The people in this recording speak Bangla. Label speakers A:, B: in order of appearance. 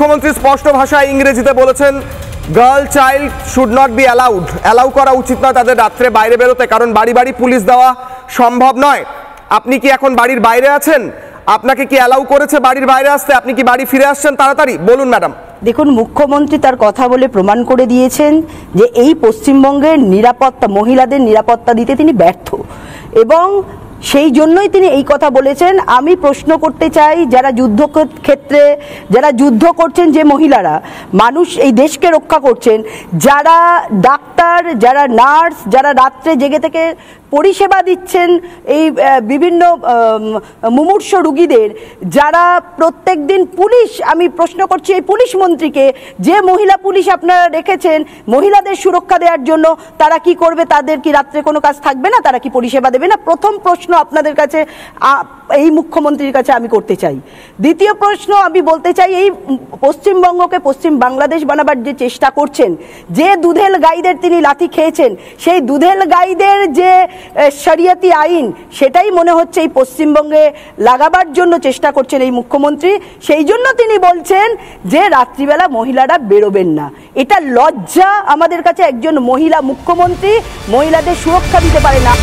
A: মুখ্যমন্ত্রী স্পষ্ট ভাষায় ইংরেজিতে বলেছেন girl child should not be allow করা উচিত নয় তাদের রাত্রে বাইরে বেরোতে, কারণ বাড়ি বাড়ি পুলিশ দেওয়া সম্ভব নয়। আপনি কি এখন বাড়ির বাইরে আছেন? আপনাকে কি অ্যালাউ করেছে বাড়ির বাইরে আসতে? আপনি কি বাড়ি ফিরে আসছেন তাড়াতাড়ি? বলুন ম্যাডাম।
B: দেখুন, মুখ্যমন্ত্রী তার কথা বলে প্রমাণ করে দিয়েছেন যে এই পশ্চিমবঙ্গের নিরাপত্তা, মহিলাদের নিরাপত্তা দিতে তিনি ব্যর্থ, এবং সেই জন্যই তিনি এই কথা বলেছেন। আমি প্রশ্ন করতে চাই, যারা যুদ্ধক্ষেত্রে যারা যুদ্ধ করছেন, যে মহিলারা মানুষ এই দেশকে রক্ষা করছেন, যারা ডাক্তার, যারা নার্স, যারা রাত্রে জেগে থেকে পরিষেবা দিচ্ছেন এই বিভিন্ন মুমূর্ষ রুগীদের, যারা প্রত্যেক দিন পুলিশ, আমি প্রশ্ন করছি এই পুলিশ মন্ত্রীকে, যে মহিলা পুলিশ আপনারা রেখেছেন মহিলাদের সুরক্ষা দেওয়ার জন্য, তারা কি করবে? তাদের কি রাত্রে কোনো কাজ থাকবে না? তারা কি পরিষেবা দেবে না? প্রথম প্রশ্ন আপনাদের কাছে, এই মুখ্যমন্ত্রীর কাছে আমি করতে চাই। দ্বিতীয় প্রশ্ন আমি বলতে চাই, এই পশ্চিমবঙ্গকে পশ্চিম বাংলাদেশ বানাবার যে চেষ্টা করছেন, যে দুধেল গাইদের তিনি লাথি খেয়েছেন, সেই দুধেল গাইদের যে শরিয়তি আইন, সেটাই মনে হচ্ছে এই পশ্চিমবঙ্গে লাগাবার জন্য চেষ্টা করছেন এই মুখ্যমন্ত্রী। সেই জন্য তিনি বলছেন যে রাত্রিবেলা মহিলারা বেরোবেন না। এটা লজ্জা আমাদের কাছে, একজন মহিলা মুখ্যমন্ত্রী মহিলাদের সুরক্ষা দিতে পারে না।